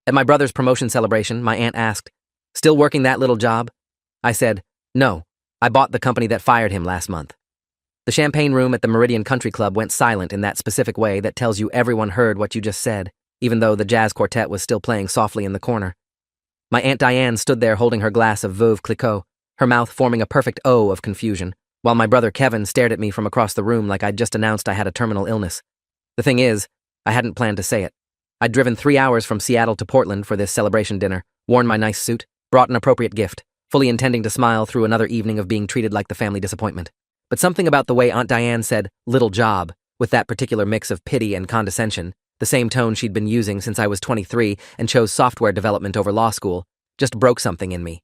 At my brother's promotion celebration, my aunt asked, "Still working that little job?" I said, "No, I bought the company that fired him last month." The champagne room at the Meridian Country Club went silent in that specific way that tells you everyone heard what you just said, even though the jazz quartet was still playing softly in the corner. My Aunt Diane stood there holding her glass of Veuve Clicquot, her mouth forming a perfect O of confusion, while my brother Kevin stared at me from across the room like I'd just announced I had a terminal illness. The thing is, I hadn't planned to say it. I'd driven 3 hours from Seattle to Portland for this celebration dinner, worn my nice suit, brought an appropriate gift, fully intending to smile through another evening of being treated like the family disappointment. But something about the way Aunt Diane said, "little job," with that particular mix of pity and condescension, the same tone she'd been using since I was 23 and chose software development over law school, just broke something in me.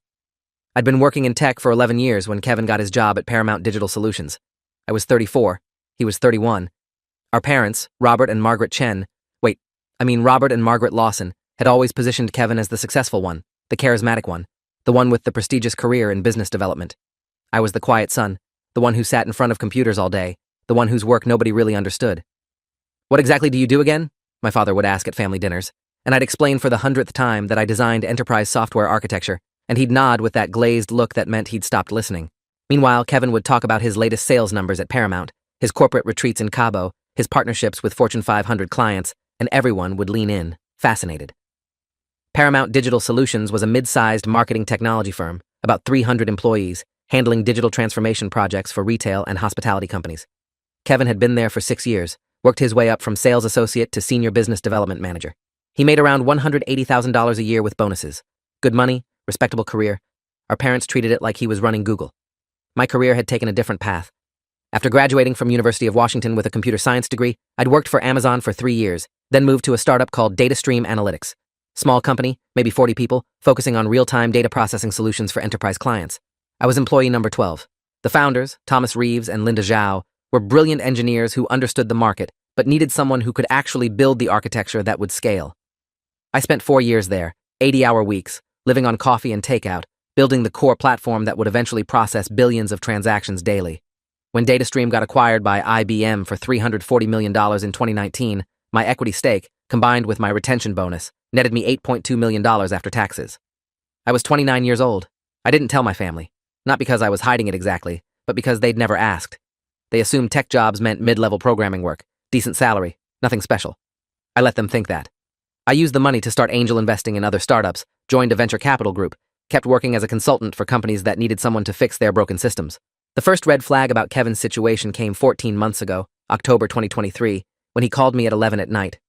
I'd been working in tech for 11 years when Kevin got his job at Paramount Digital Solutions. I was 34. He was 31. Our parents, Robert and Margaret Lawson, had always positioned Kevin as the successful one, the charismatic one, the one with the prestigious career in business development. I was the quiet son, the one who sat in front of computers all day, the one whose work nobody really understood. "What exactly do you do again?" my father would ask at family dinners, and I'd explain for the 100th time that I designed enterprise software architecture, and he'd nod with that glazed look that meant he'd stopped listening. Meanwhile, Kevin would talk about his latest sales numbers at Paramount, his corporate retreats in Cabo, his partnerships with Fortune 500 clients, and everyone would lean in, fascinated. Paramount Digital Solutions was a mid-sized marketing technology firm, about 300 employees, handling digital transformation projects for retail and hospitality companies. Kevin had been there for 6 years, worked his way up from sales associate to senior business development manager. He made around $180,000 a year with bonuses. Good money, respectable career. Our parents treated it like he was running Google. My career had taken a different path. After graduating from University of Washington with a computer science degree, I'd worked for Amazon for 3 years, then moved to a startup called DataStream Analytics. Small company, maybe 40 people, focusing on real-time data processing solutions for enterprise clients. I was employee number 12. The founders, Thomas Reeves and Linda Zhao, were brilliant engineers who understood the market, but needed someone who could actually build the architecture that would scale. I spent 4 years there, 80-hour weeks, living on coffee and takeout, building the core platform that would eventually process billions of transactions daily. When DataStream got acquired by IBM for $340 million in 2019, my equity stake, combined with my retention bonus, netted me $8.2 million after taxes. I was 29 years old. I didn't tell my family, not because I was hiding it exactly, but because they'd never asked. They assumed tech jobs meant mid-level programming work, decent salary, nothing special. I let them think that. I used the money to start angel investing in other startups, joined a venture capital group, kept working as a consultant for companies that needed someone to fix their broken systems. The first red flag about Kevin's situation came 14 months ago, October 2023, when he called me at 11 at night.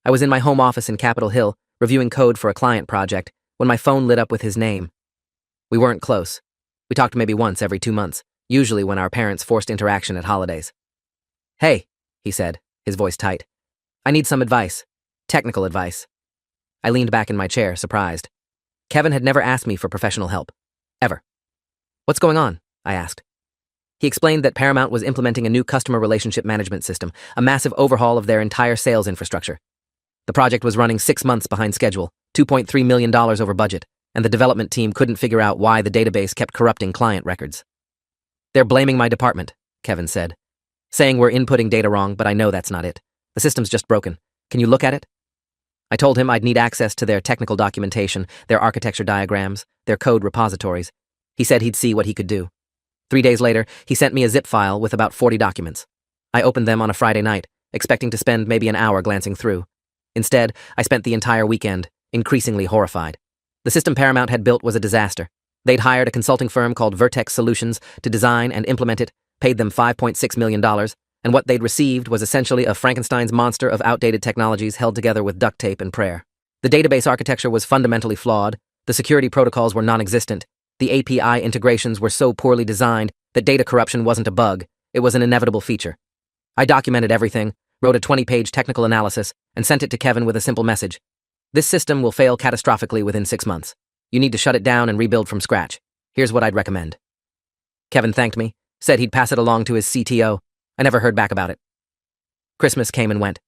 I was in my home office in Capitol Hill, reviewing code for a client project, when my phone lit up with his name. We weren't close. We talked maybe once every 2 months, usually when our parents forced interaction at holidays. "Hey," he said, his voice tight. "I need some advice. Technical advice." I leaned back in my chair, surprised. Kevin had never asked me for professional help. Ever. "What's going on?" I asked. He explained that Paramount was implementing a new customer relationship management system, a massive overhaul of their entire sales infrastructure. The project was running 6 months behind schedule, $2.3 million over budget, and the development team couldn't figure out why the database kept corrupting client records. "They're blaming my department," Kevin said, "saying we're inputting data wrong, but I know that's not it. The system's just broken. Can you look at it?" I told him I'd need access to their technical documentation, their architecture diagrams, their code repositories. He said he'd see what he could do. 3 days later, he sent me a zip file with about 40 documents. I opened them on a Friday night, expecting to spend maybe an hour glancing through. Instead, I spent the entire weekend, increasingly horrified. The system Paramount had built was a disaster. They'd hired a consulting firm called Vertex Solutions to design and implement it, paid them $5.6 million, and what they'd received was essentially a Frankenstein's monster of outdated technologies held together with duct tape and prayer. The database architecture was fundamentally flawed, the security protocols were non-existent, the API integrations were so poorly designed that data corruption wasn't a bug, it was an inevitable feature. I documented everything, wrote a 20-page technical analysis, and sent it to Kevin with a simple message. "This system will fail catastrophically within 6 months. You need to shut it down and rebuild from scratch. Here's what I'd recommend." Kevin thanked me, said he'd pass it along to his CTO. I never heard back about it. Christmas came and went.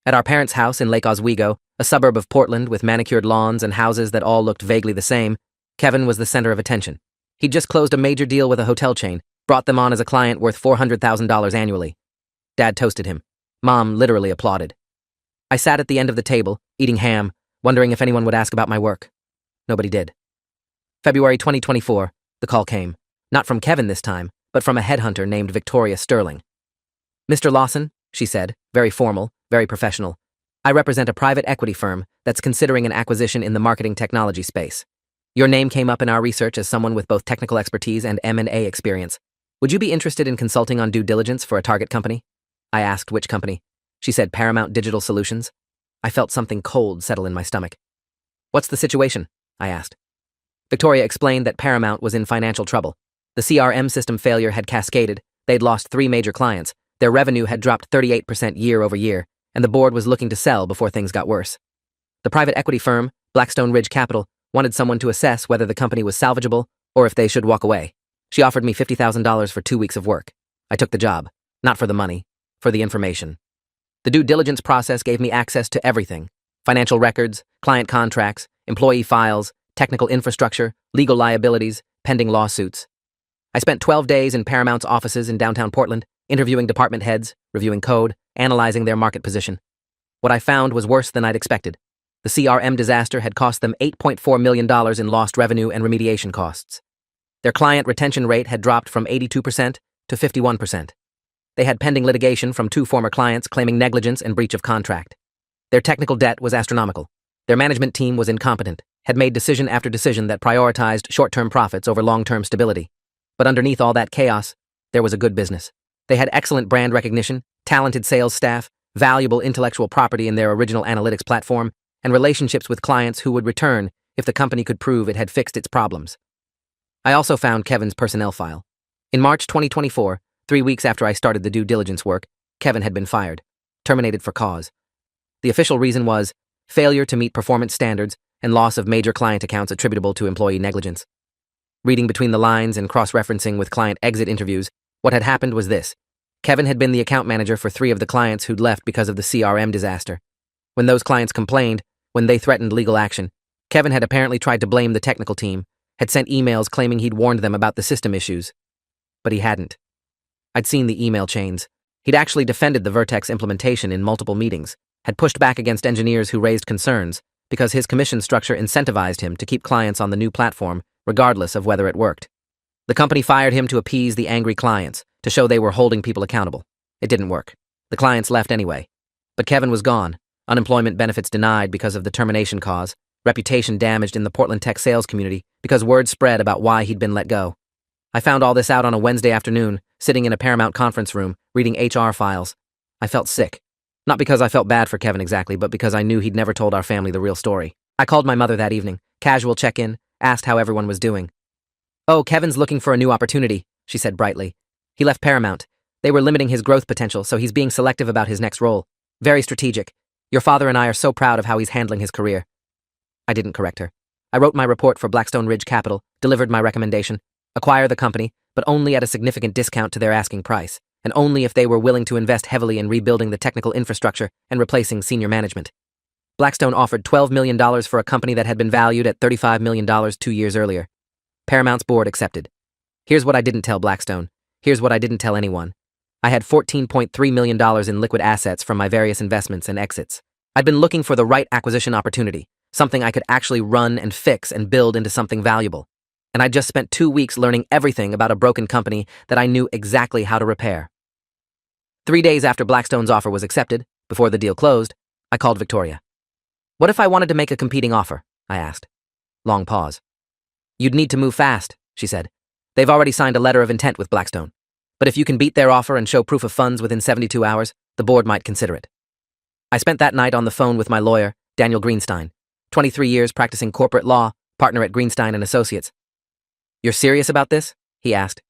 At our parents' house in Lake Oswego, a suburb of Portland with manicured lawns and houses that all looked vaguely the same, Kevin was the center of attention. He'd just closed a major deal with a hotel chain, brought them on as a client worth $400,000 annually. Dad toasted him. Mom literally applauded. I sat at the end of the table, eating ham, wondering if anyone would ask about my work. Nobody did. February 2024, the call came. Not from Kevin this time, but from a headhunter named Victoria Sterling. "Mr. Lawson," she said, very formal, very professional. "I represent a private equity firm that's considering an acquisition in the marketing technology space. Your name came up in our research as someone with both technical expertise and M&A experience. Would you be interested in consulting on due diligence for a target company?" I asked which company. She said Paramount Digital Solutions. I felt something cold settle in my stomach. "What's the situation?" I asked. Victoria explained that Paramount was in financial trouble. The CRM system failure had cascaded, they'd lost 3 major clients, their revenue had dropped 38% year over year, and the board was looking to sell before things got worse. The private equity firm, Blackstone Ridge Capital, wanted someone to assess whether the company was salvageable or if they should walk away. She offered me $50,000 for 2 weeks of work. I took the job, not for the money, for the information. The due diligence process gave me access to everything: financial records, client contracts, employee files, technical infrastructure, legal liabilities, pending lawsuits. I spent 12 days in Paramount's offices in downtown Portland, interviewing department heads, reviewing code, analyzing their market position. What I found was worse than I'd expected. The CRM disaster had cost them $8.4 million in lost revenue and remediation costs. Their client retention rate had dropped from 82% to 51%. They had pending litigation from 2 former clients claiming negligence and breach of contract. Their technical debt was astronomical. Their management team was incompetent, had made decision after decision that prioritized short-term profits over long-term stability. But underneath all that chaos, there was a good business. They had excellent brand recognition, talented sales staff, valuable intellectual property in their original analytics platform, and relationships with clients who would return if the company could prove it had fixed its problems. I also found Kevin's personnel file. In March 2024, 3 weeks after I started the due diligence work, Kevin had been fired, terminated for cause. The official reason was failure to meet performance standards and loss of major client accounts attributable to employee negligence. Reading between the lines and cross-referencing with client exit interviews, what had happened was this. Kevin had been the account manager for 3 of the clients who'd left because of the CRM disaster. When those clients complained, when they threatened legal action, Kevin had apparently tried to blame the technical team, had sent emails claiming he'd warned them about the system issues. But he hadn't. I'd seen the email chains. He'd actually defended the Vertex implementation in multiple meetings, had pushed back against engineers who raised concerns, because his commission structure incentivized him to keep clients on the new platform, regardless of whether it worked. The company fired him to appease the angry clients, to show they were holding people accountable. It didn't work. The clients left anyway. But Kevin was gone, unemployment benefits denied because of the termination cause, reputation damaged in the Portland tech sales community because word spread about why he'd been let go. I found all this out on a Wednesday afternoon, sitting in a Paramount conference room, reading HR files. I felt sick. Not because I felt bad for Kevin exactly, but because I knew he'd never told our family the real story. I called my mother that evening, casual check-in, asked how everyone was doing. "Oh, Kevin's looking for a new opportunity," she said brightly. "He left Paramount. They were limiting his growth potential, so he's being selective about his next role. Very strategic. Your father and I are so proud of how he's handling his career." I didn't correct her. I wrote my report for Blackstone Ridge Capital, delivered my recommendation, acquire the company, but only at a significant discount to their asking price, and only if they were willing to invest heavily in rebuilding the technical infrastructure and replacing senior management. Blackstone offered $12 million for a company that had been valued at $35 million 2 years earlier. Paramount's board accepted. Here's what I didn't tell Blackstone. Here's what I didn't tell anyone. I had $14.3 million in liquid assets from my various investments and exits. I'd been looking for the right acquisition opportunity, something I could actually run and fix and build into something valuable. And I'd just spent 2 weeks learning everything about a broken company that I knew exactly how to repair. 3 days after Blackstone's offer was accepted, before the deal closed, I called Victoria. "What if I wanted to make a competing offer?" I asked. Long pause. "You'd need to move fast," she said. "They've already signed a letter of intent with Blackstone. But if you can beat their offer and show proof of funds within 72 hours, the board might consider it." I spent that night on the phone with my lawyer, Daniel Greenstein, 23 years practicing corporate law, partner at Greenstein and Associates. "You're serious about this?" he asked.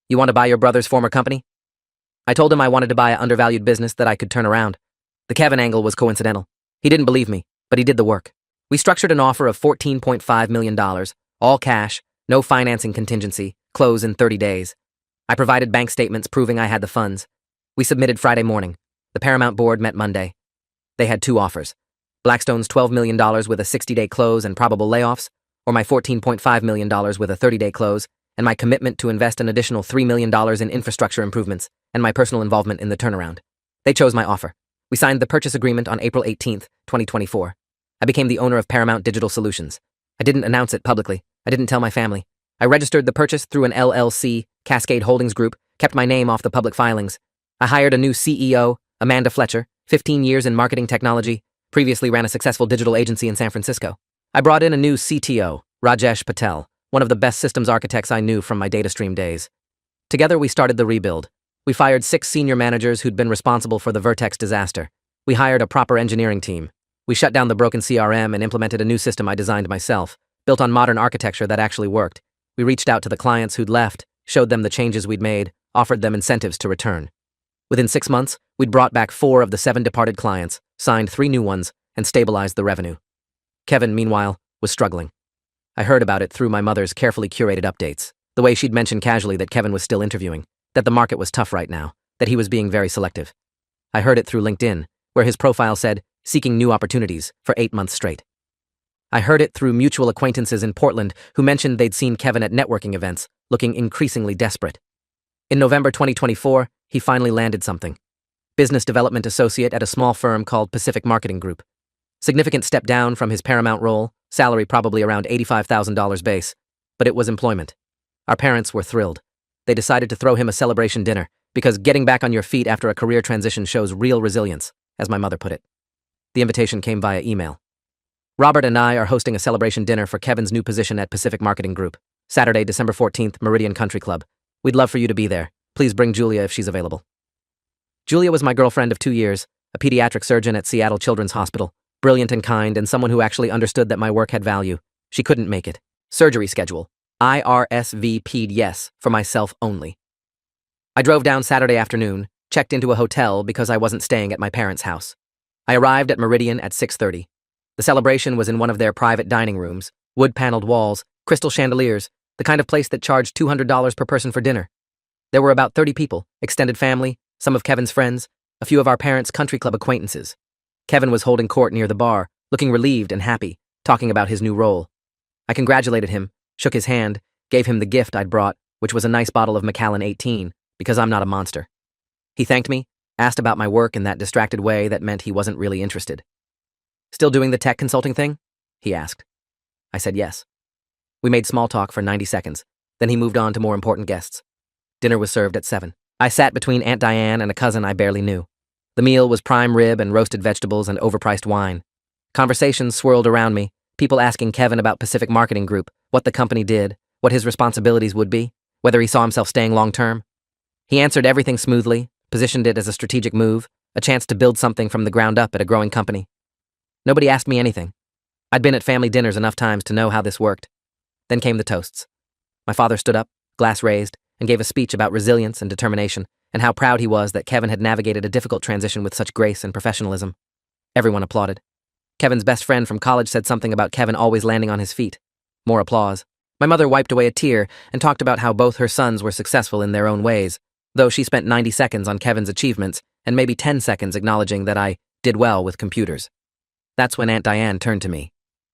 "You want to buy your brother's former company?" I told him I wanted to buy an undervalued business that I could turn around. The Kevin angle was coincidental. He didn't believe me, but he did the work. We structured an offer of $14.5 million, all cash, no financing contingency, close in 30 days. I provided bank statements proving I had the funds. We submitted Friday morning. The Paramount board met Monday. They had 2 offers. Blackstone's $12 million with a 60-day close and probable layoffs, or my $14.5 million with a 30-day close, and my commitment to invest an additional $3 million in infrastructure improvements, and my personal involvement in the turnaround. They chose my offer. We signed the purchase agreement on April 18, 2024. I became the owner of Paramount Digital Solutions. I didn't announce it publicly. I didn't tell my family. I registered the purchase through an LLC, Cascade Holdings Group, kept my name off the public filings. I hired a new CEO, Amanda Fletcher, 15 years in marketing technology, previously ran a successful digital agency in San Francisco. I brought in a new CTO, Rajesh Patel, one of the best systems architects I knew from my data stream days. Together, we started the rebuild. We fired 6 senior managers who'd been responsible for the Vertex disaster. We hired a proper engineering team. We shut down the broken CRM and implemented a new system I designed myself, built on modern architecture that actually worked. We reached out to the clients who'd left, showed them the changes we'd made, offered them incentives to return. Within 6 months, we'd brought back 4 of the 7 departed clients, signed 3 new ones, and stabilized the revenue. Kevin, meanwhile, was struggling. I heard about it through my mother's carefully curated updates, the way she'd mentioned casually that Kevin was still interviewing, that the market was tough right now, that he was being very selective. I heard it through LinkedIn, where his profile said, seeking new opportunities for 8 months straight. I heard it through mutual acquaintances in Portland who mentioned they'd seen Kevin at networking events, looking increasingly desperate. In November 2024, he finally landed something. Business development associate at a small firm called Pacific Marketing Group. Significant step down from his Paramount role, salary probably around $85,000 base, but it was employment. Our parents were thrilled. They decided to throw him a celebration dinner, because getting back on your feet after a career transition shows real resilience, as my mother put it. The invitation came via email. Robert and I are hosting a celebration dinner for Kevin's new position at Pacific Marketing Group, Saturday, December 14th, Meridian Country Club. We'd love for you to be there. Please bring Julia if she's available. Julia was my girlfriend of 2 years, a pediatric surgeon at Seattle Children's Hospital, brilliant and kind, and someone who actually understood that my work had value. She couldn't make it. Surgery schedule. I RSVP'd yes, for myself only. I drove down Saturday afternoon, checked into a hotel because I wasn't staying at my parents' house. I arrived at Meridian at 6:30. The celebration was in one of their private dining rooms, wood-paneled walls, crystal chandeliers, the kind of place that charged $200 per person for dinner. There were about 30 people, extended family, some of Kevin's friends, a few of our parents' country club acquaintances. Kevin was holding court near the bar, looking relieved and happy, talking about his new role. I congratulated him, shook his hand, gave him the gift I'd brought, which was a nice bottle of Macallan 18, because I'm not a monster. He thanked me, asked about my work in that distracted way that meant he wasn't really interested. Still doing the tech consulting thing? He asked. I said yes. We made small talk for 90 seconds, then he moved on to more important guests. Dinner was served at 7. I sat between Aunt Diane and a cousin I barely knew. The meal was prime rib and roasted vegetables and overpriced wine. Conversations swirled around me, people asking Kevin about Pacific Marketing Group, what the company did, what his responsibilities would be, whether he saw himself staying long-term. He answered everything smoothly, positioned it as a strategic move, a chance to build something from the ground up at a growing company. Nobody asked me anything. I'd been at family dinners enough times to know how this worked. Then came the toasts. My father stood up, glass raised, and gave a speech about resilience and determination, and how proud he was that Kevin had navigated a difficult transition with such grace and professionalism. Everyone applauded. Kevin's best friend from college said something about Kevin always landing on his feet. More applause. My mother wiped away a tear and talked about how both her sons were successful in their own ways, though she spent 90 seconds on Kevin's achievements and maybe 10 seconds acknowledging that I did well with computers. That's when Aunt Diane turned to me.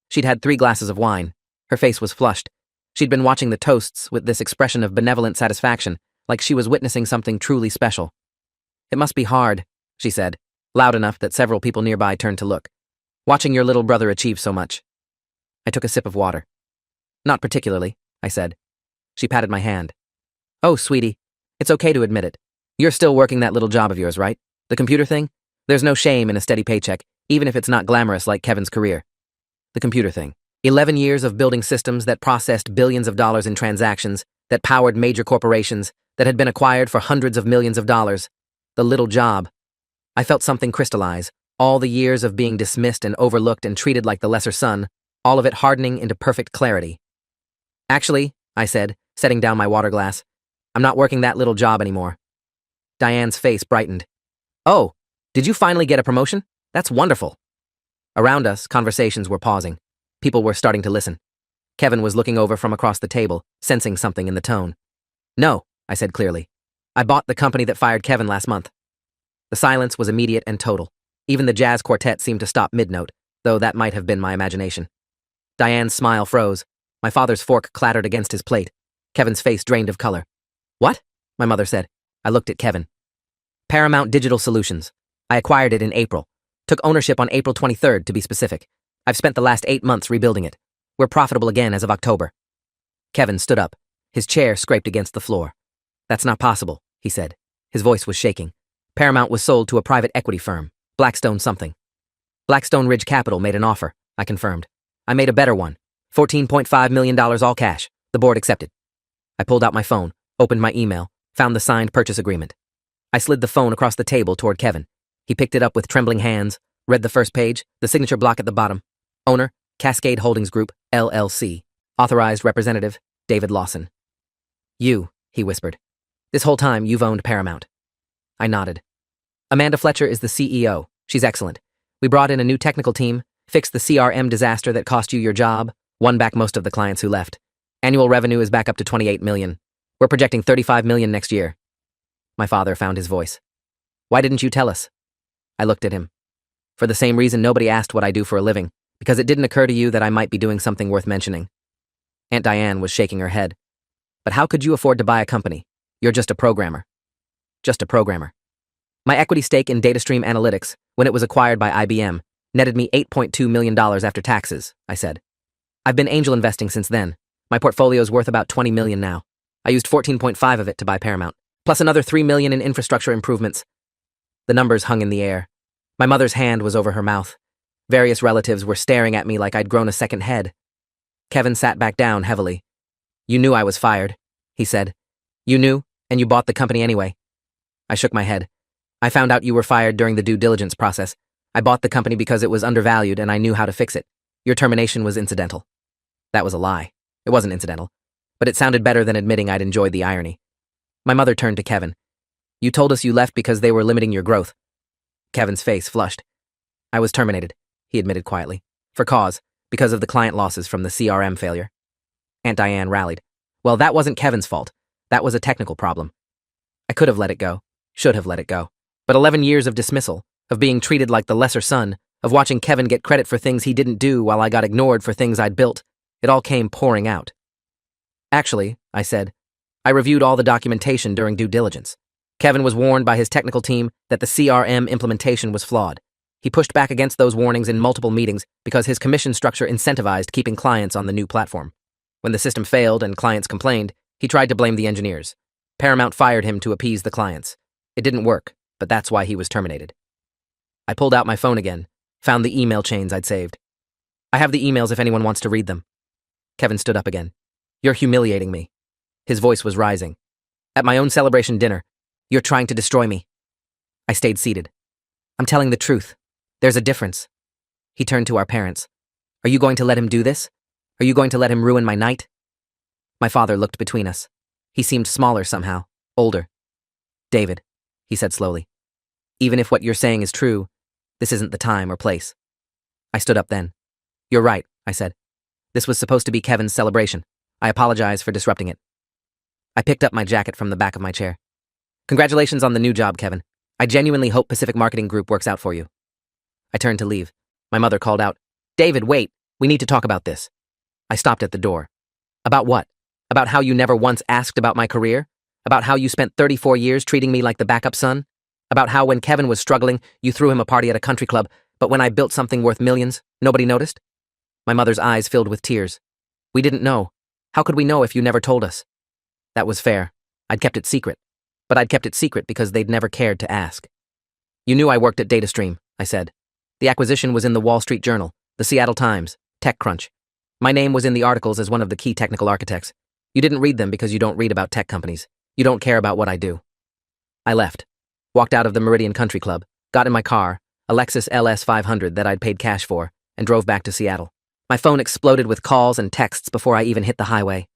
She'd had 3 glasses of wine. Her face was flushed. She'd been watching the toasts with this expression of benevolent satisfaction, like she was witnessing something truly special. It must be hard, she said, loud enough that several people nearby turned to look. Watching your little brother achieve so much. I took a sip of water. Not particularly, I said. She patted my hand. Oh, sweetie, it's okay to admit it. You're still working that little job of yours, right? The computer thing? There's no shame in a steady paycheck, even if it's not glamorous like Kevin's career. The computer thing. 11 years of building systems that processed billions of dollars in transactions, that powered major corporations, that had been acquired for hundreds of millions of dollars. The little job. I felt something crystallize, all the years of being dismissed and overlooked and treated like the lesser son, all of it hardening into perfect clarity. Actually, I said, setting down my water glass, I'm not working that little job anymore. Diane's face brightened. Oh, did you finally get a promotion? That's wonderful. Around us, conversations were pausing. People were starting to listen. Kevin was looking over from across the table, sensing something in the tone. No, I said clearly. I bought the company that fired Kevin last month. The silence was immediate and total. Even the jazz quartet seemed to stop mid-note, though that might have been my imagination. Diane's smile froze. My father's fork clattered against his plate. Kevin's face drained of color. What? My mother said. I looked at Kevin. Paramount Digital Solutions. I acquired it in April. Took ownership on April 23rd, to be specific. I've spent the last 8 months rebuilding it. We're profitable again as of October. Kevin stood up. His chair scraped against the floor. That's not possible, he said. His voice was shaking. Paramount was sold to a private equity firm. Blackstone something. Blackstone Ridge Capital made an offer, I confirmed. I made a better one. $14.5 million all cash. The board accepted. I pulled out my phone, opened my email, found the signed purchase agreement. I slid the phone across the table toward Kevin. He picked it up with trembling hands, read the first page, the signature block at the bottom. Owner, Cascade Holdings Group, LLC. Authorized representative, David Lawson. You, he whispered. This whole time you've owned Paramount. I nodded. Amanda Fletcher is the CEO. She's excellent. We brought in a new technical team, fixed the CRM disaster that cost you your job, won back most of the clients who left. Annual revenue is back up to $28 million. We're projecting $35 million next year. My father found his voice. Why didn't you tell us? I looked at him. For the same reason nobody asked what I do for a living, because it didn't occur to you that I might be doing something worth mentioning. Aunt Diane was shaking her head. But how could you afford to buy a company? You're just a programmer. Just a programmer. My equity stake in DataStream Analytics, when it was acquired by IBM, netted me $8.2 million after taxes, I said. I've been angel investing since then. My portfolio's worth about $20 million now. I used 14.5 of it to buy Paramount, plus another $3 million in infrastructure improvements. The numbers hung in the air. My mother's hand was over her mouth. Various relatives were staring at me like I'd grown a second head. Kevin sat back down heavily. You knew I was fired, he said. You knew, and you bought the company anyway. I shook my head. I found out you were fired during the due diligence process. I bought the company because it was undervalued and I knew how to fix it. Your termination was incidental. That was a lie. It wasn't incidental. But it sounded better than admitting I'd enjoyed the irony. My mother turned to Kevin. You told us you left because they were limiting your growth. Kevin's face flushed. I was terminated, he admitted quietly. For cause, because of the client losses from the CRM failure. Aunt Diane rallied. Well, that wasn't Kevin's fault. That was a technical problem. I could have let it go. Should have let it go. But 11 years of dismissal, of being treated like the lesser son, of watching Kevin get credit for things he didn't do while I got ignored for things I'd built, it all came pouring out. Actually, I said, I reviewed all the documentation during due diligence. Kevin was warned by his technical team that the CRM implementation was flawed. He pushed back against those warnings in multiple meetings because his commission structure incentivized keeping clients on the new platform. When the system failed and clients complained, he tried to blame the engineers. Paramount fired him to appease the clients. It didn't work, but that's why he was terminated. I pulled out my phone again, found the email chains I'd saved. I have the emails if anyone wants to read them. Kevin stood up again. You're humiliating me. His voice was rising. At my own celebration dinner, you're trying to destroy me. I stayed seated. I'm telling the truth. There's a difference. He turned to our parents. Are you going to let him do this? Are you going to let him ruin my night? My father looked between us. He seemed smaller somehow, older. David, he said slowly, even if what you're saying is true, this isn't the time or place. I stood up then. You're right, I said. This was supposed to be Kevin's celebration. I apologize for disrupting it. I picked up my jacket from the back of my chair. Congratulations on the new job, Kevin. I genuinely hope Pacific Marketing Group works out for you. I turned to leave. My mother called out, David, wait, we need to talk about this. I stopped at the door. About what? About how you never once asked about my career? About how you spent 34 years treating me like the backup son? About how when Kevin was struggling, you threw him a party at a country club, but when I built something worth millions, nobody noticed? My mother's eyes filled with tears. We didn't know. How could we know if you never told us? That was fair. I'd kept it secret. But I'd kept it secret because they'd never cared to ask. You knew I worked at DataStream, I said. The acquisition was in the Wall Street Journal, the Seattle Times, TechCrunch. My name was in the articles as one of the key technical architects. You didn't read them because you don't read about tech companies. You don't care about what I do. I left, walked out of the Meridian Country Club, got in my car, a Lexus LS 500 that I'd paid cash for, and drove back to Seattle. My phone exploded with calls and texts before I even hit the highway.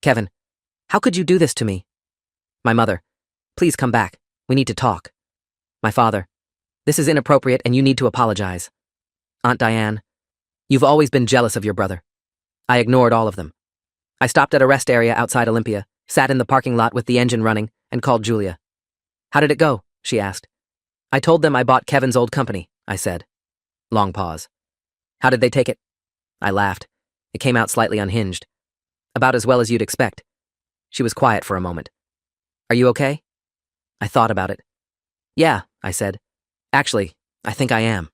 Kevin, how could you do this to me? My mother, please come back. We need to talk. My father, this is inappropriate and you need to apologize. Aunt Diane, you've always been jealous of your brother. I ignored all of them. I stopped at a rest area outside Olympia, sat in the parking lot with the engine running, and called Julia. How did it go? She asked. I told them I bought Kevin's old company, I said. Long pause. How did they take it? I laughed. It came out slightly unhinged. About as well as you'd expect. She was quiet for a moment. Are you okay? I thought about it. Yeah, I said. Actually, I think I am.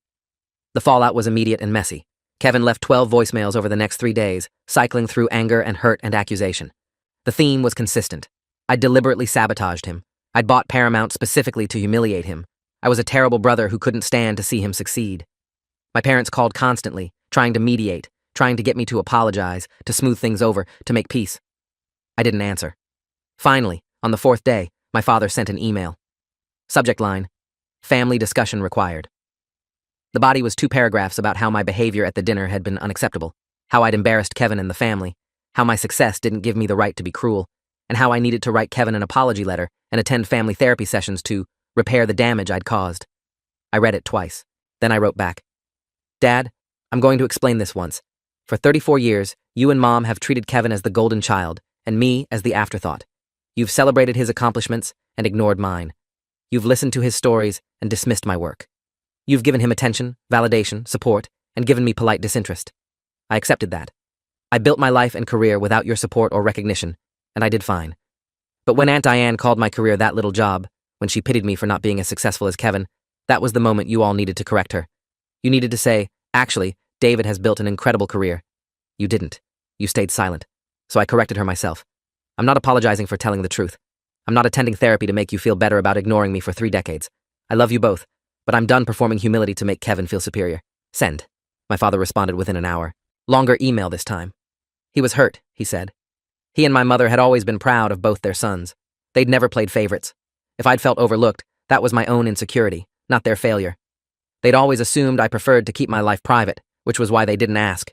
The fallout was immediate and messy. Kevin left 12 voicemails over the next 3 days, cycling through anger and hurt and accusation. The theme was consistent. I'd deliberately sabotaged him. I'd bought Paramount specifically to humiliate him. I was a terrible brother who couldn't stand to see him succeed. My parents called constantly, trying to mediate, trying to get me to apologize, to smooth things over, to make peace. I didn't answer. Finally, on the 4th day, my father sent an email. Subject line: family discussion required. The body was 2 paragraphs about how my behavior at the dinner had been unacceptable, how I'd embarrassed Kevin and the family, how my success didn't give me the right to be cruel, and how I needed to write Kevin an apology letter and attend family therapy sessions to repair the damage I'd caused. I read it twice. Then I wrote back, "Dad, I'm going to explain this once. For 34 years, you and Mom have treated Kevin as the golden child, and me as the afterthought. You've celebrated his accomplishments and ignored mine. You've listened to his stories and dismissed my work. You've given him attention, validation, support, and given me polite disinterest. I accepted that. I built my life and career without your support or recognition, and I did fine. But when Aunt Diane called my career that little job, when she pitied me for not being as successful as Kevin, that was the moment you all needed to correct her. You needed to say, actually, David has built an incredible career. You didn't. You stayed silent. So I corrected her myself. I'm not apologizing for telling the truth. I'm not attending therapy to make you feel better about ignoring me for 3 decades. I love you both, but I'm done performing humility to make Kevin feel superior. Send." My father responded within an hour. Longer email this time. He was hurt, he said. He and my mother had always been proud of both their sons. They'd never played favorites. If I'd felt overlooked, that was my own insecurity, not their failure. They'd always assumed I preferred to keep my life private, which was why they didn't ask.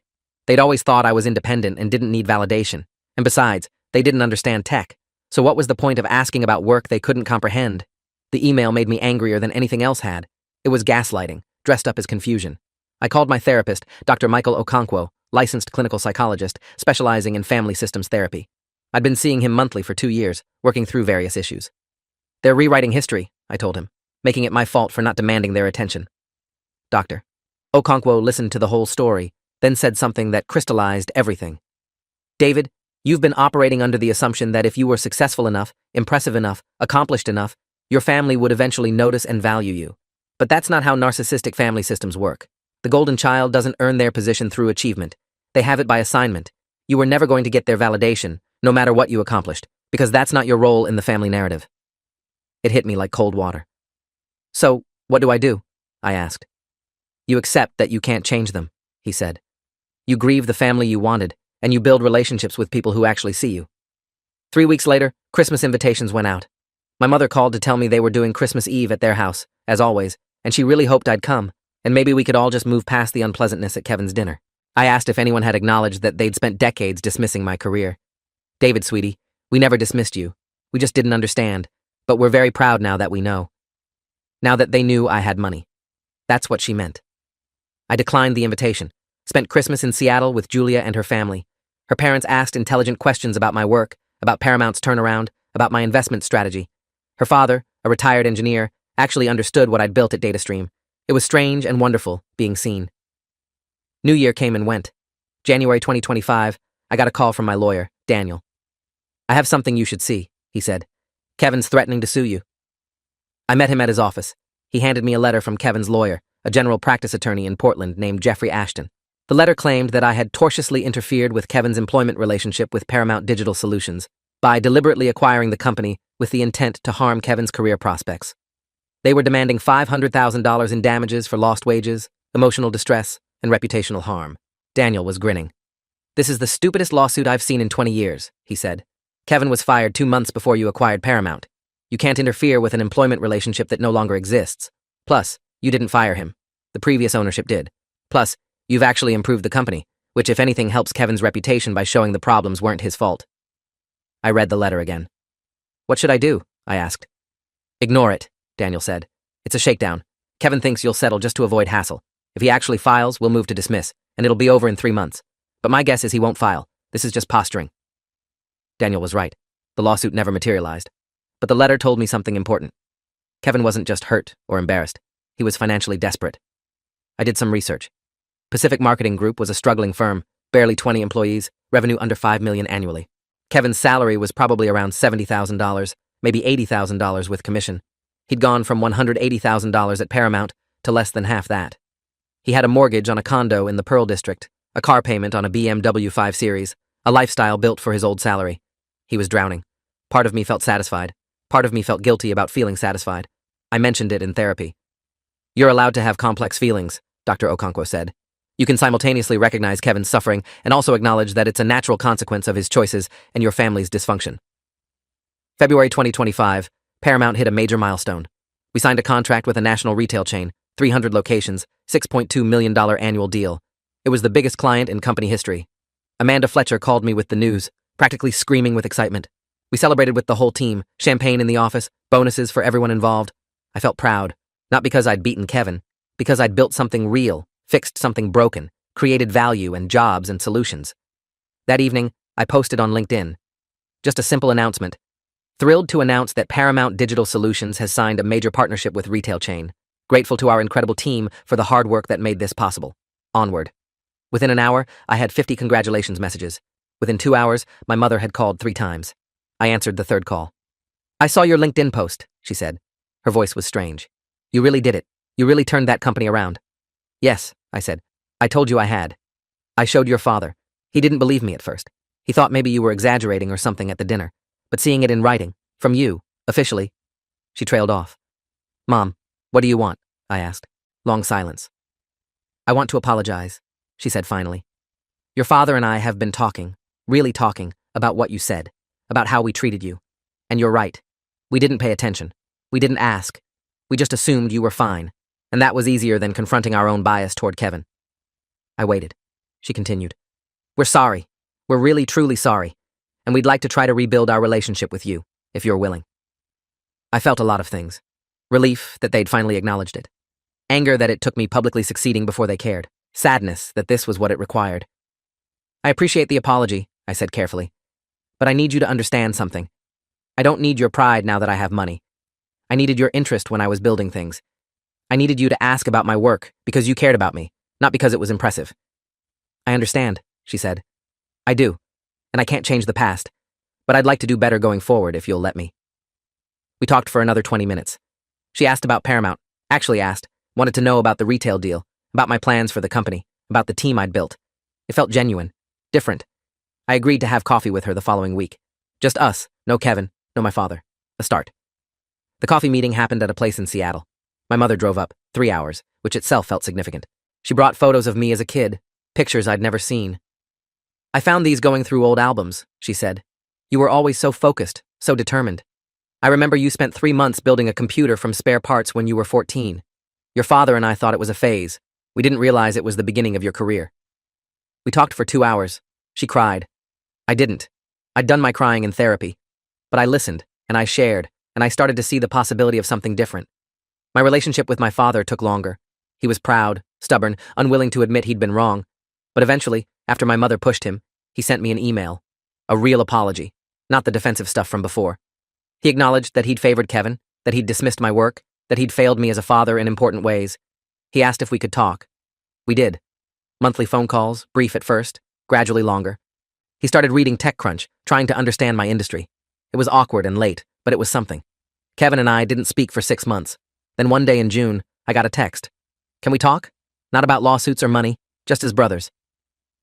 They'd always thought I was independent and didn't need validation. And besides, they didn't understand tech. So what was the point of asking about work they couldn't comprehend? The email made me angrier than anything else had. It was gaslighting, dressed up as confusion. I called my therapist, Dr. Michael Okonkwo, licensed clinical psychologist, specializing in family systems therapy. I'd been seeing him monthly for 2 years, working through various issues. "They're rewriting history," I told him, making it my fault for not demanding their attention. Dr. Okonkwo listened to the whole story, then said something that crystallized everything. "David, you've been operating under the assumption that if you were successful enough, impressive enough, accomplished enough, your family would eventually notice and value you. But that's not how narcissistic family systems work. The golden child doesn't earn their position through achievement. They have it by assignment. You were never going to get their validation, no matter what you accomplished, because that's not your role in the family narrative." It hit me like cold water. "So, what do I do?" I asked. "You accept that you can't change them," he said. "You grieve the family you wanted, and you build relationships with people who actually see you." 3 weeks later, Christmas invitations went out. My mother called to tell me they were doing Christmas Eve at their house, as always, and she really hoped I'd come, and maybe we could all just move past the unpleasantness at Kevin's dinner. I asked if anyone had acknowledged that they'd spent decades dismissing my career. "David, sweetie, we never dismissed you. We just didn't understand, but we're very proud now that we know." Now that they knew I had money. That's what she meant. I declined the invitation, spent Christmas in Seattle with Julia and her family. Her parents asked intelligent questions about my work, about Paramount's turnaround, about my investment strategy. Her father, a retired engineer, actually understood what I'd built at DataStream. It was strange and wonderful being seen. New Year came and went. January 2025, I got a call from my lawyer, Daniel. "I have something you should see," he said. "Kevin's threatening to sue you." I met him at his office. He handed me a letter from Kevin's lawyer, a general practice attorney in Portland named Jeffrey Ashton. The letter claimed that I had tortiously interfered with Kevin's employment relationship with Paramount Digital Solutions by deliberately acquiring the company with the intent to harm Kevin's career prospects. They were demanding $500,000 in damages for lost wages, emotional distress, and reputational harm. Daniel was grinning. "This is the stupidest lawsuit I've seen in 20 years, he said. "Kevin was fired 2 months before you acquired Paramount. You can't interfere with an employment relationship that no longer exists. Plus, you didn't fire him. The previous ownership did. Plus, you've actually improved the company, which if anything helps Kevin's reputation by showing the problems weren't his fault." I read the letter again. "What should I do?" I asked. "Ignore it," Daniel said. "It's a shakedown. Kevin thinks you'll settle just to avoid hassle. If he actually files, we'll move to dismiss, and it'll be over in 3 months. But my guess is he won't file. This is just posturing." Daniel was right. The lawsuit never materialized. But the letter told me something important. Kevin wasn't just hurt or embarrassed. He was financially desperate. I did some research. Pacific Marketing Group was a struggling firm, barely 20 employees, revenue under $5 million annually. Kevin's salary was probably around $70,000, maybe $80,000 with commission. He'd gone from $180,000 at Paramount to less than half that. He had a mortgage on a condo in the Pearl District, a car payment on a BMW 5 Series, a lifestyle built for his old salary. He was drowning. Part of me felt satisfied. Part of me felt guilty about feeling satisfied. I mentioned it in therapy. "You're allowed to have complex feelings," Dr. Okonkwo said. "You can simultaneously recognize Kevin's suffering and also acknowledge that it's a natural consequence of his choices and your family's dysfunction." February 2025, Paramount hit a major milestone. We signed a contract with a national retail chain, 300 locations, $6.2 million annual deal. It was the biggest client in company history. Amanda Fletcher called me with the news, practically screaming with excitement. We celebrated with the whole team, champagne in the office, bonuses for everyone involved. I felt proud, not because I'd beaten Kevin, because I'd built something real, fixed something broken, created value and jobs and solutions. That evening, I posted on LinkedIn. Just a simple announcement. Thrilled to announce that Paramount Digital Solutions has signed a major partnership with retail chain. Grateful to our incredible team for the hard work that made this possible. Onward. Within an hour, I had 50 congratulations messages. Within 2 hours, my mother had called 3 times. I answered the third call. "I saw your LinkedIn post," she said. Her voice was strange. "You really did it. You really turned that company around." "Yes," I said. "I told you I had. I showed your father. He didn't believe me at first. He thought maybe you were exaggerating or something at the dinner. But seeing it in writing, from you, officially..." She trailed off. "Mom, what do you want?" I asked. Long silence. "I want to apologize," she said finally. "Your father and I have been talking, really talking, about what you said, about how we treated you. And you're right. We didn't pay attention. We didn't ask. We just assumed you were fine, and that was easier than confronting our own bias toward Kevin." I waited. She continued. "We're sorry. We're really, truly sorry. And we'd like to try to rebuild our relationship with you, if you're willing." I felt a lot of things. Relief that they'd finally acknowledged it. Anger that it took me publicly succeeding before they cared. Sadness that this was what it required. "I appreciate the apology," I said carefully. "But I need you to understand something. I don't need your pride now that I have money. I needed your interest when I was building things. I needed you to ask about my work because you cared about me, not because it was impressive." "I understand," she said. "I do. And I can't change the past. But I'd like to do better going forward if you'll let me." We talked for another 20 minutes. She asked about Paramount, wanted to know about the retail deal, about my plans for the company, about the team I'd built. It felt genuine, different. I agreed to have coffee with her the following week. Just us, no Kevin, no my father. A start. The coffee meeting happened at a place in Seattle. My mother drove up, 3 hours, which itself felt significant. She brought photos of me as a kid, pictures I'd never seen. "I found these going through old albums," she said. "You were always so focused, so determined. I remember you spent 3 months building a computer from spare parts when you were 14. Your father and I thought it was a phase. We didn't realize it was the beginning of your career." We talked for 2 hours. She cried. I didn't. I'd done my crying in therapy. But I listened, and I shared, and I started to see the possibility of something different. My relationship with my father took longer. He was proud, stubborn, unwilling to admit he'd been wrong. But eventually, after my mother pushed him, he sent me an email. A real apology, not the defensive stuff from before. He acknowledged that he'd favored Kevin, that he'd dismissed my work, that he'd failed me as a father in important ways. He asked if we could talk. We did. Monthly phone calls, brief at first, gradually longer. He started reading TechCrunch, trying to understand my industry. It was awkward and late, but it was something. Kevin and I didn't speak for 6 months. Then one day in June, I got a text. "Can we talk? Not about lawsuits or money, just as brothers."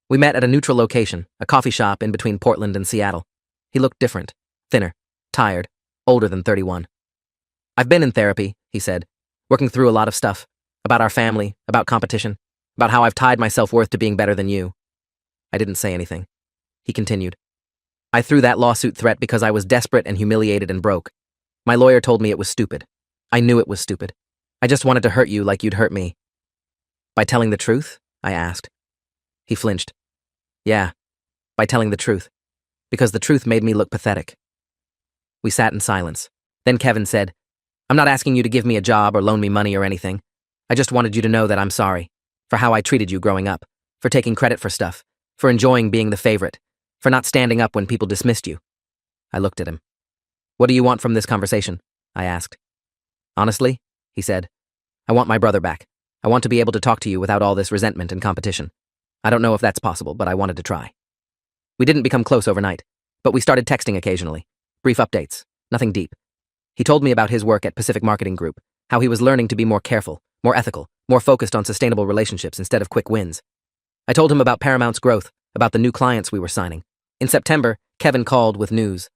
We met at a neutral location, a coffee shop in between Portland and Seattle. He looked different, thinner, tired, older than 31. "I've been in therapy," he said, "working through a lot of stuff, about our family, about competition, about how I've tied my self-worth to being better than you." I didn't say anything. He continued. "I threw that lawsuit threat because I was desperate and humiliated and broke. My lawyer told me it was stupid. I knew it was stupid. I just wanted to hurt you like you'd hurt me." "By telling the truth?" I asked. He flinched. "Yeah, by telling the truth. Because the truth made me look pathetic." We sat in silence. Then Kevin said, "I'm not asking you to give me a job or loan me money or anything. I just wanted you to know that I'm sorry. For how I treated you growing up. For taking credit for stuff. For enjoying being the favorite. For not standing up when people dismissed you." I looked at him. "What do you want from this conversation?" I asked. "Honestly," he said, "I want my brother back. I want to be able to talk to you without all this resentment and competition. I don't know if that's possible, but I wanted to try." We didn't become close overnight, but we started texting occasionally. Brief updates, nothing deep. He told me about his work at Pacific Marketing Group, how he was learning to be more careful, more ethical, more focused on sustainable relationships instead of quick wins. I told him about Paramount's growth, about the new clients we were signing. In September, Kevin called with news.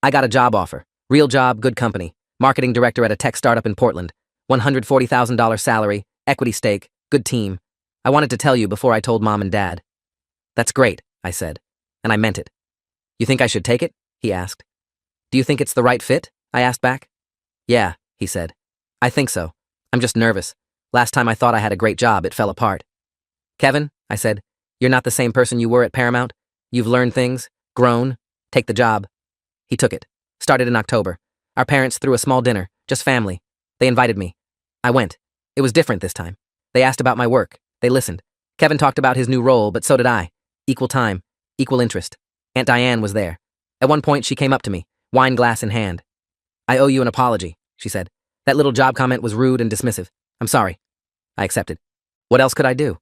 I got a job offer. Real job, good company. Marketing director at a tech startup in Portland. $140,000 salary, equity stake, good team. I wanted to tell you before I told Mom and Dad. That's great, I said. And I meant it. You think I should take it? He asked. Do you think it's the right fit? I asked back. Yeah, he said. I think so. I'm just nervous. Last time I thought I had a great job, it fell apart. Kevin, I said, you're not the same person you were at Paramount. You've learned things, grown. Take the job. He took it. Started in October. Our parents threw a small dinner, just family. They invited me. I went. It was different this time. They asked about my work. They listened. Kevin talked about his new role, but so did I. Equal time, equal interest. Aunt Diane was there. At one point, she came up to me, wine glass in hand. I owe you an apology, she said. That little job comment was rude and dismissive. I'm sorry. I accepted. What else could I do?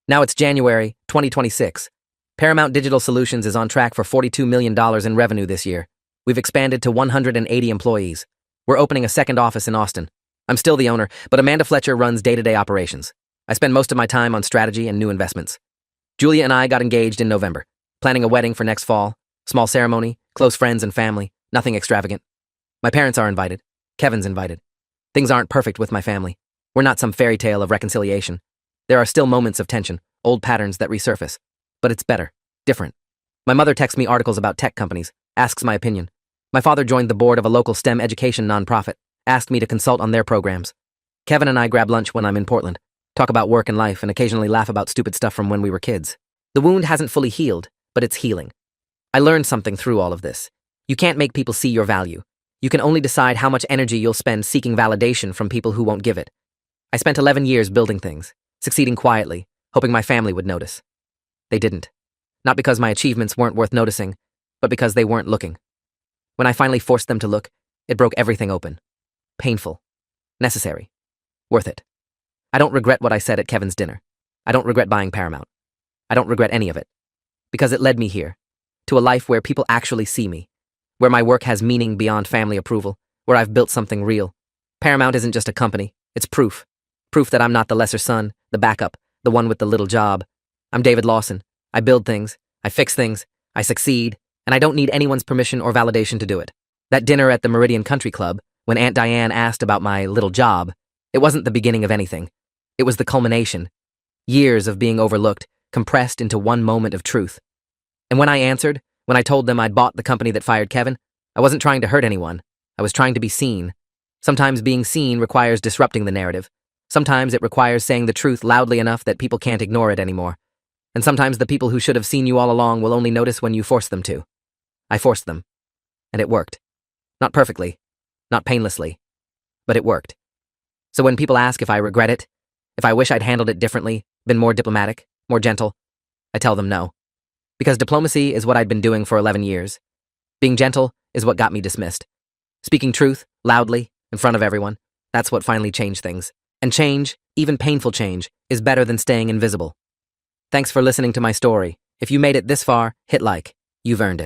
Now it's January 2026. Paramount Digital Solutions is on track for $42 million in revenue this year. We've expanded to 180 employees. We're opening a second office in Austin. I'm still the owner, but Amanda Fletcher runs day-to-day operations. I spend most of my time on strategy and new investments. Julia and I got engaged in November, planning a wedding for next fall. Small ceremony, close friends and family, nothing extravagant. My parents are invited. Kevin's invited. Things aren't perfect with my family. We're not some fairy tale of reconciliation. There are still moments of tension, old patterns that resurface. But it's better, different. My mother texts me articles about tech companies, asks my opinion. My father joined the board of a local STEM education nonprofit, asked me to consult on their programs. Kevin and I grab lunch when I'm in Portland, talk about work and life, and occasionally laugh about stupid stuff from when we were kids. The wound hasn't fully healed, but it's healing. I learned something through all of this. You can't make people see your value. You can only decide how much energy you'll spend seeking validation from people who won't give it. I spent 11 years building things, succeeding quietly, hoping my family would notice. They didn't. Not because my achievements weren't worth noticing, but because they weren't looking. When I finally forced them to look, it broke everything open. Painful. Necessary. Worth it. I don't regret what I said at Kevin's dinner. I don't regret buying Paramount. I don't regret any of it. Because it led me here, to a life where people actually see me, where my work has meaning beyond family approval, where I've built something real. Paramount isn't just a company, it's proof. Proof that I'm not the lesser son, the backup, the one with the little job. I'm David Lawson. I build things, I fix things, I succeed, and I don't need anyone's permission or validation to do it. That dinner at the Meridian Country Club, when Aunt Diane asked about my little job, it wasn't the beginning of anything. It was the culmination. Years of being overlooked, compressed into one moment of truth. And when I answered, when I told them I'd bought the company that fired Kevin, I wasn't trying to hurt anyone. I was trying to be seen. Sometimes being seen requires disrupting the narrative. Sometimes it requires saying the truth loudly enough that people can't ignore it anymore. And sometimes the people who should have seen you all along will only notice when you force them to. I forced them. And it worked. Not perfectly. Not painlessly. But it worked. So when people ask if I regret it, if I wish I'd handled it differently, been more diplomatic, more gentle, I tell them no. Because diplomacy is what I'd been doing for 11 years. Being gentle is what got me dismissed. Speaking truth, loudly, in front of everyone, that's what finally changed things. And change, even painful change, is better than staying invisible. Thanks for listening to my story. If you made it this far, hit like. You've earned it.